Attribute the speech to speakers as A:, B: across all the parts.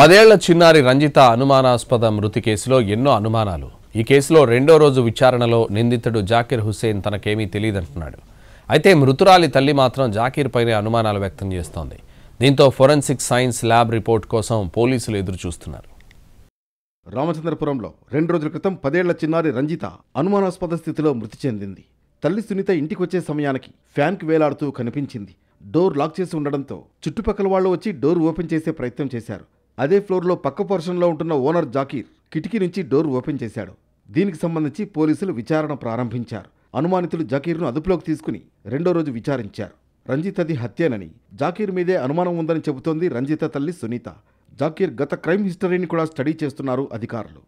A: 10 ఏళ్ల చిన్నారి రంజిత అనుమానాస్పద మృతి కేసులో ఎన్నో అనుమానాలు. ఈ కేసులో రెండో రోజు విచారణలో నిందితుడు జాకీర్ హుస్సేన్ తనకేమీ తెలియదంటున్నాడు. అయితే మృతురాలి తల్లి మాత్రం జాకీర్ పైనే అనుమానాలు వ్యక్తం చేస్తోంది. దీంతో ఫోరెన్సిక్ సైన్స్ ల్యాబ్ రిపోర్ట్ కోసం పోలీసులు ఎదురు చూస్తున్నారు.
B: రామచంద్రపురంలో 2 రోజుల క్రితం 10 ఏళ్ల చిన్నారి రంజిత అనుమానాస్పద స్థితిలో మృతి చెందింది. తల్లి సునీత ఇంటికొచ్చే సమయానికి ఫ్యాన్కి వేలాడుతూ కనిపించింది. డోర్ లాక్ చేసి ఉండడంతో చుట్టుపక్కల వాళ్ళు వచ్చి డోర్ ఓపెన్ చేసే ప్రయత్నం చేశారు. అదే ఫ్లోర్లో పక్క పోర్షన్లో ఉంటున్న ఓనర్ జాకీర్ కిటికీ నుంచి డోర్ ఓపెన్ చేశాడు. దీనికి సంబంధించి పోలీసులు విచారణ ప్రారంభించారు. అనుమానితులు జాకీర్ను అదుపులోకి తీసుకుని రెండో రోజు విచారించారు. రంజితది హత్యేనని, జాకీర్ మీదే అనుమానం ఉందని చెబుతోంది రంజిత తల్లి సునీత. జాకీర్ గత క్రైమ్ హిస్టరీని కూడా స్టడీ చేస్తున్నారు అధికారులు.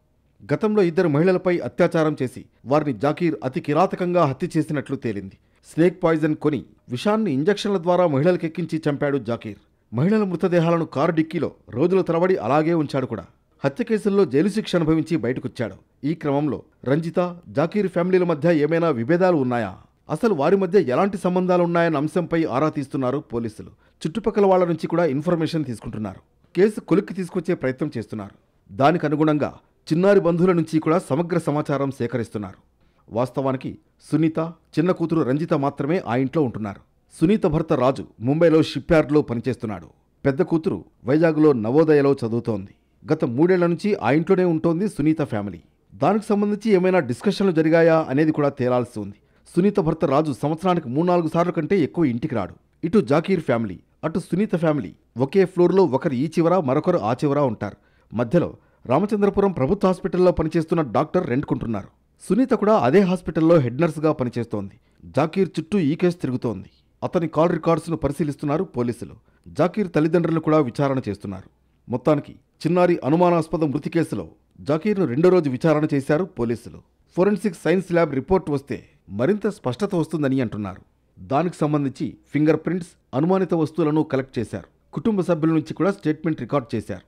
B: గతంలో 2 మహిళలపై అత్యాచారం చేసి వారిని జాకీర్ అతి కిరాతకంగా హత్య చేసినట్లు తేలింది. స్నేక్ పాయిజన్ కొని విషాన్ని ఇంజెక్షన్ల ద్వారా మహిళలకెక్కించి చంపాడు జాకీర్. మహిళల మృతదేహాలను కారు డిక్కీలో రోజుల తరబడి అలాగే ఉంచాడు కూడా. హత్య కేసుల్లో జైలు శిక్ష అనుభవించి బయటకొచ్చాడు. ఈ క్రమంలో రంజిత, జాకీర్ ఫ్యామిలీల మధ్య ఏమైనా విభేదాలు ఉన్నాయా, అసలు వారి మధ్య ఎలాంటి సంబంధాలున్నాయన్న అంశంపై ఆరా తీస్తున్నారు పోలీసులు. చుట్టుపక్కల వాళ్ల నుంచి కూడా ఇన్ఫర్మేషన్ తీసుకుంటున్నారు. కేసు కొలిక్కి తీసుకొచ్చే ప్రయత్నం చేస్తున్నారు. దానికి అనుగుణంగా చిన్నారి బంధువుల నుంచి కూడా సమగ్ర సమాచారం సేకరిస్తున్నారు. వాస్తవానికి సునీత చిన్న కూతురు రంజిత మాత్రమే ఆ ఇంట్లో ఉంటున్నారు. సునీత భర్త రాజు ముంబైలో షిప్ యార్డ్లో పనిచేస్తున్నాడు. పెద్ద కూతురు వైజాగ్లో నవోదయలో చదువుతోంది. గత 3 ఏళ్ల నుంచి ఆ ఇంట్లోనే ఉంటోంది సునీత ఫ్యామిలీ. దానికి సంబంధించి ఏమైనా డిస్కషన్లు జరిగాయా అనేది కూడా తేలాల్సి ఉంది. సునీత భర్త రాజు సంవత్సరానికి 3-4 సార్లు కంటే ఎక్కువ ఇంటికి రాడు. ఇటు జాకీర్ ఫ్యామిలీ, అటు సునీత ఫ్యామిలీ ఒకే ఫ్లోర్లో ఒకరు ఈ చివర మరొకరు ఆ చివర ఉంటారు. మధ్యలో రామచంద్రపురం ప్రభుత్వ హాస్పిటల్లో పనిచేస్తున్న డాక్టర్ రెంట్కుంటున్నారు. సునీత కూడా అదే హాస్పిటల్లో హెడ్ నర్సుగా పనిచేస్తోంది. జాకీర్ చుట్టూ ఈ కేసు తిరుగుతోంది. అతని కాల్ రికార్డ్స్ను పరిశీలిస్తున్నారు పోలీసులు. జాకీర్ తల్లిదండ్రులు కూడా విచారణ చేస్తున్నారు. మొత్తానికి చిన్నారి అనుమానాస్పద మృతి కేసులో జాకీర్ను రెండో రోజు విచారణ చేశారు పోలీసులు. ఫోరెన్సిక్ సైన్స్ ల్యాబ్ రిపోర్ట్ వస్తే మరింత స్పష్టత వస్తుందని అంటున్నారు. దానికి సంబంధించి ఫింగర్ ప్రింట్స్, అనుమానిత వస్తువులను కలెక్ట్ చేశారు. కుటుంబ సభ్యుల నుంచి కూడా స్టేట్మెంట్ రికార్డ్ చేశారు.